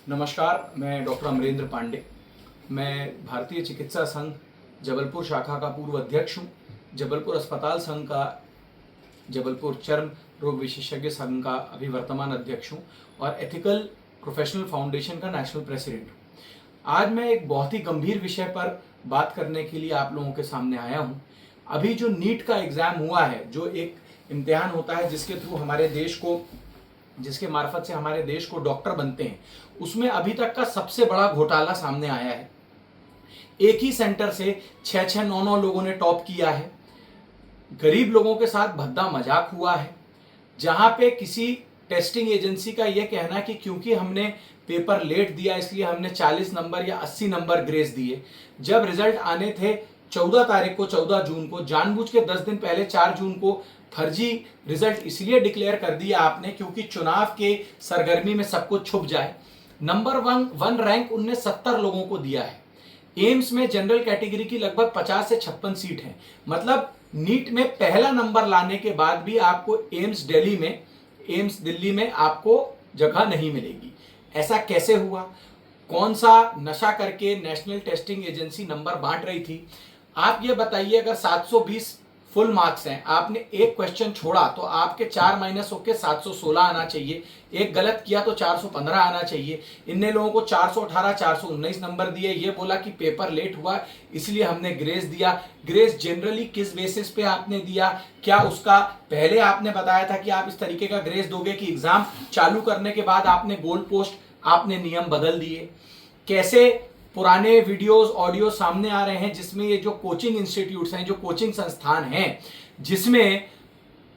नमस्कार, मैं डॉक्टर अमरेंद्र पांडे। मैं भारतीय चिकित्सा संघ जबलपुर शाखा का पूर्व अध्यक्ष हूँ। जबलपुर अस्पताल संघ का, जबलपुर चर्म रोग विशेषज्ञ संघ का अभी वर्तमान अध्यक्ष हूँ और एथिकल प्रोफेशनल फाउंडेशन का नेशनल प्रेसिडेंट हूँ। आज मैं एक बहुत ही गंभीर विषय पर बात करने के लिए आप लोगों के सामने आया हूँ। अभी जो नीट का एग्ज़ाम हुआ है, जो एक इम्तिहान होता है जिसके थ्रू हमारे देश को, जिसके मार्फत से हमारे देश को डॉक्टर बनते हैं, उसमें अभी तक का सबसे बड़ा घोटाला सामने आया है। एक ही सेंटर से 6-6, 9-9 लोगों ने टॉप किया है। गरीब लोगों के साथ भद्दा मजाक हुआ है, जहां पे किसी टेस्टिंग एजेंसी का यह कहना कि क्योंकि हमने पेपर लेट दिया इसलिए हमने 40 नंबर या 80 नंबर ग्रेस दिए। जब रिजल्ट आने थे 14 तारीख को, 14 जून को, जानबूझ के 10 दिन पहले 4 जून को फर्जी रिजल्ट इसलिए डिक्लेयर कर दिया आपने क्योंकि चुनाव के सरगर्मी में सब कुछ छुप जाए। नंबर वन रैंक उनने 70 लोगों को दिया है। एम्स में जनरल कैटेगरी की लगभग 50 से 56 सीट है। मतलब नीट में पहला नंबर लाने के बाद भी आपको एम्स दिल्ली में आपको जगह नहीं मिलेगी। ऐसा कैसे हुआ? कौन सा नशा करके नेशनल टेस्टिंग एजेंसी नंबर बांट रही थी? आप ये बताइए, अगर 720 फुल मार्क्स हैं, आपने एक क्वेश्चन छोड़ा तो आपके 4 माइनस होके 716 आना चाहिए। एक गलत किया तो 415 आना चाहिए। इनने लोगों को 418, 419 नंबर दिए। ये बोला कि पेपर लेट हुआ इसलिए हमने ग्रेस दिया। ग्रेस जनरली किस बेसिस पे आपने दिया? क्या उसका पहले आपने बताया था कि आप इस तरीके का ग्रेस दोगे कि एग्जाम चालू करने के बाद आपने गोल पोस्ट, आपने नियम बदल दिए? कैसे पुराने वीडियोस, ऑडियो सामने आ रहे हैं जिसमें ये जो कोचिंग इंस्टीट्यूट्स हैं, जो कोचिंग संस्थान हैं, जिसमें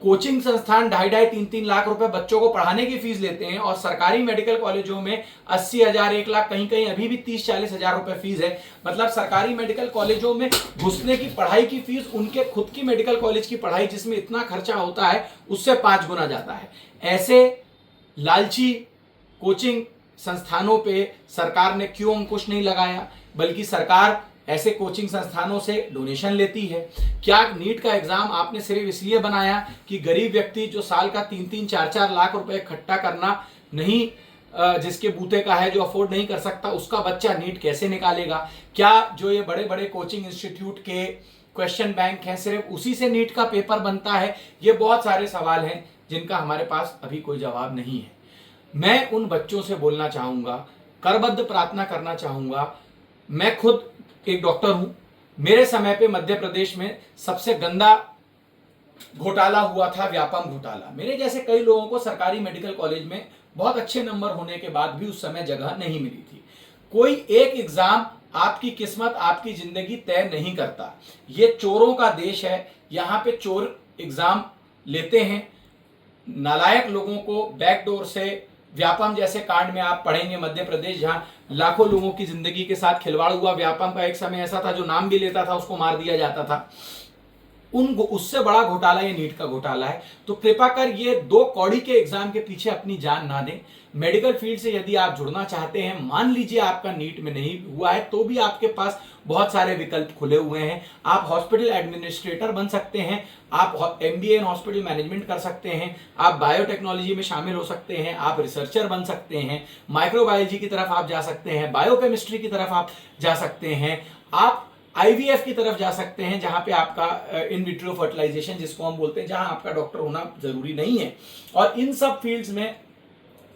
कोचिंग संस्थान 2.5-3 लाख रुपए बच्चों को पढ़ाने की फीस लेते हैं और सरकारी मेडिकल कॉलेजों में 80,000, 1 लाख, कहीं कहीं अभी भी 30-40 हजार रुपए फीस है। मतलब सरकारी मेडिकल कॉलेजों में घुसने की पढ़ाई की फीस उनके खुद की मेडिकल कॉलेज की पढ़ाई जिसमें इतना खर्चा होता है उससे 5 गुना जाता है। ऐसे लालची कोचिंग संस्थानों पे सरकार ने क्यों अंकुश नहीं लगाया, बल्कि सरकार ऐसे कोचिंग संस्थानों से डोनेशन लेती है? क्या नीट का एग्जाम आपने सिर्फ इसलिए बनाया कि गरीब व्यक्ति जो साल का 3-3, 4-4 लाख रुपए इकट्ठा करना नहीं, जिसके बूते का है, जो अफोर्ड नहीं कर सकता, उसका बच्चा नीट कैसे निकालेगा? क्या जो ये बड़े बड़े कोचिंग इंस्टीट्यूट के क्वेश्चन बैंक हैं, सिर्फ उसी से नीट का पेपर बनता है? ये बहुत सारे सवाल हैं जिनका हमारे पास अभी कोई जवाब नहीं है। मैं उन बच्चों से बोलना चाहूंगा, करबद्ध प्रार्थना करना चाहूंगा। मैं खुद एक डॉक्टर हूं। मेरे समय पे मध्य प्रदेश में सबसे गंदा घोटाला हुआ था व्यापम घोटाला। मेरे जैसे कई लोगों को सरकारी मेडिकल कॉलेज में बहुत अच्छे नंबर होने के बाद भी उस समय जगह नहीं मिली थी। कोई एक एग्जाम आपकी किस्मत, आपकी जिंदगी तय नहीं करता। ये चोरों का देश है। यहाँ पे चोर एग्जाम लेते हैं, नालायक लोगों को बैकडोर से। व्यापम जैसे कांड में आप पढ़ेंगे मध्य प्रदेश, जहां लाखों लोगों की जिंदगी के साथ खिलवाड़ हुआ। व्यापम का एक समय ऐसा था जो नाम भी लेता था उसको मार दिया जाता था। उससे बड़ा घोटाला ये नीट का घोटाला है। तो कृपा कर ये 2 कौड़ी के एग्जाम के पीछे अपनी जान ना दें। मेडिकल फील्ड से यदि आप जुड़ना चाहते हैं, मान लीजिए आपका नीट में नहीं हुआ है, तो भी आपके पास बहुत सारे विकल्प खुले हुए हैं। आप हॉस्पिटल एडमिनिस्ट्रेटर बन सकते हैं, आप MBA इन हॉस्पिटल मैनेजमेंट कर सकते हैं, आप बायोटेक्नोलॉजी में शामिल हो सकते हैं, आप रिसर्चर बन सकते हैं, माइक्रोबायोलॉजी की तरफ आप जा सकते हैं, बायोकेमिस्ट्री की तरफ आप जा सकते हैं, आप IVF की तरफ जा सकते हैं, जहां पे आपका इन विट्रो फर्टिलाइजेशन जिसको हम बोलते हैं, जहां आपका डॉक्टर होना जरूरी नहीं है। और इन सब फील्ड्स में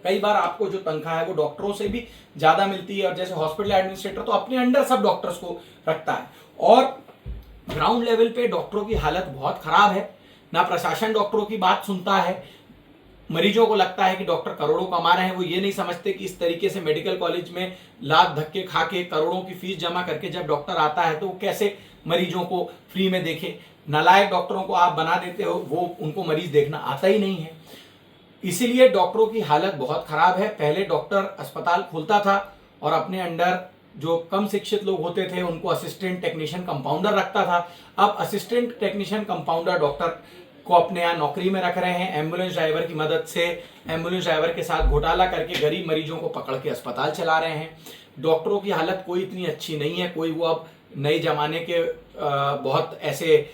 कई बार आपको जो तनख्वाह है वो डॉक्टरों से भी ज्यादा मिलती है। और जैसे हॉस्पिटल एडमिनिस्ट्रेटर तो अपने अंडर सब डॉक्टर्स को रखता है और ग्राउंड लेवल पे डॉक्टरों की हालत बहुत खराब है। ना प्रशासन डॉक्टरों की बात सुनता है। मरीजों को लगता है कि डॉक्टर करोड़ों कमा रहे हैं। वो ये नहीं समझते कि इस तरीके से मेडिकल कॉलेज में लाख धक्के खा के करोड़ों की फीस जमा करके जब डॉक्टर आता है तो वो कैसे मरीजों को फ्री में देखे। नालायक डॉक्टरों को आप बना देते हो, वो उनको मरीज देखना आता ही नहीं है। इसीलिए डॉक्टरों की हालत बहुत खराब है। पहले डॉक्टर अस्पताल खोलता था और अपने अंडर जो कम शिक्षित लोग होते थे उनको असिस्टेंट टेक्नीशियन कंपाउंडर रखता था। अब असिस्टेंट टेक्नीशियन कंपाउंडर डॉक्टर को अपने यहाँ नौकरी में रख रहे हैं। एम्बुलेंस ड्राइवर की मदद से, एम्बुलेंस ड्राइवर के साथ घोटाला करके गरीब मरीजों को पकड़ के अस्पताल चला रहे हैं। डॉक्टरों की हालत कोई इतनी अच्छी नहीं है। कोई वो अब नए जमाने के बहुत ऐसे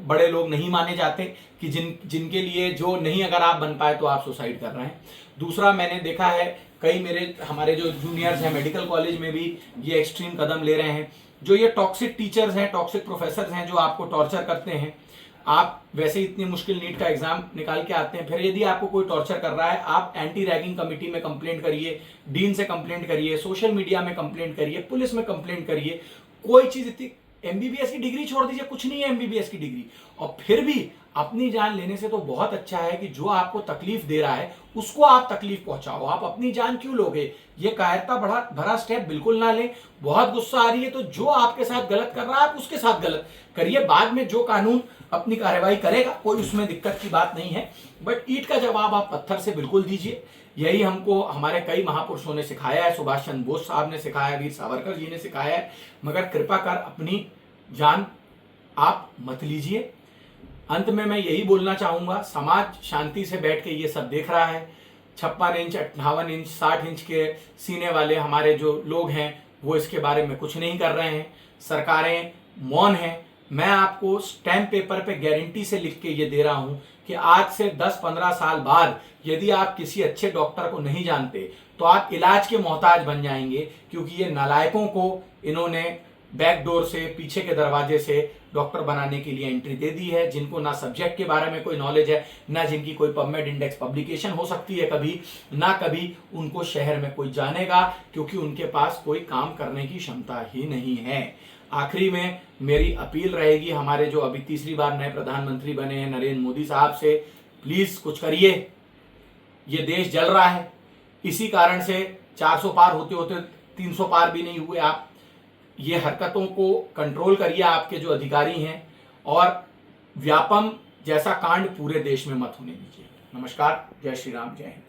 बड़े लोग नहीं माने जाते कि जिनके लिए जो नहीं अगर आप बन पाए तो आप सुसाइड कर रहे हैं। दूसरा, मैंने देखा है कई हमारे जो जूनियर्स हैं मेडिकल कॉलेज में भी ये एक्सट्रीम कदम ले रहे हैं। जो ये टॉक्सिक टीचर्स हैं, टॉक्सिक प्रोफेसर्स हैं जो आपको टॉर्चर करते हैं, आप वैसे इतनी मुश्किल नीट का एग्जाम निकाल के आते हैं, फिर यदि आपको कोई टॉर्चर कर रहा है, आप एंटी रैगिंग कमेटी में कंप्लेंट करिए, डीन से कंप्लेंट करिए, सोशल मीडिया में कंप्लेंट करिए, पुलिस में कंप्लेंट करिए। कोई चीज इतनी, एमबीबीएस की डिग्री छोड़ दीजिए, कुछ नहीं है एमबीबीएस की डिग्री, और फिर भी अपनी जान लेने से तो बहुत अच्छा है कि जो आपको तकलीफ दे रहा है उसको आप तकलीफ पहुंचाओ। आप अपनी जान क्यों लोगे? ये कायरता भरा स्टेप बिल्कुल ना लें। बहुत गुस्सा आ रही है तो जो आपके साथ गलत कर रहा है आप उसके साथ गलत करिए, बाद में जो कानून अपनी कार्रवाई करेगा कोई उसमें दिक्कत की बात नहीं है, बट ईंट का जवाब आप पत्थर से बिल्कुल दीजिए। यही हमको हमारे कई महापुरुषों ने सिखाया है, सुभाष चंद्र बोस साहब ने सिखाया, वीर सावरकर जी ने सिखाया है। मगर कृपा कर अपनी जान आप मत लीजिए। अंत में मैं यही बोलना चाहूंगा, समाज शांति से बैठ के ये सब देख रहा है। 56 इंच 58 इंच 60 इंच के सीने वाले हमारे जो लोग हैं वो इसके बारे में कुछ नहीं कर रहे हैं, सरकारें मौन हैं। मैं आपको स्टैम्प पेपर पे गारंटी से लिख के ये दे रहा हूं कि आज से 10-15 साल बाद यदि आप किसी अच्छे डॉक्टर को नहीं जानते तो आप इलाज के मोहताज बन जाएंगे, क्योंकि ये नालायकों को इन्होंने बैक डोर से, पीछे के दरवाजे से डॉक्टर बनाने के लिए एंट्री दे दी है, जिनको ना सब्जेक्ट के बारे में कोई नॉलेज है, ना जिनकी कोई पबमेड इंडेक्स पब्लिकेशन हो सकती है कभी, ना कभी उनको शहर में कोई जानेगा, क्योंकि उनके पास कोई काम करने की क्षमता ही नहीं है। आखिरी में मेरी अपील रहेगी हमारे जो अभी तीसरी बार नए प्रधानमंत्री बने हैं नरेंद्र मोदी साहब से, प्लीज कुछ करिए। ये देश जल रहा है, इसी कारण से 400 पार होते होते 300 पार भी नहीं हुए। आप ये हरकतों को कंट्रोल करिए, आपके जो अधिकारी हैं, और व्यापम जैसा कांड पूरे देश में मत होने दीजिए। नमस्कार, जय श्री राम, जय हिंद।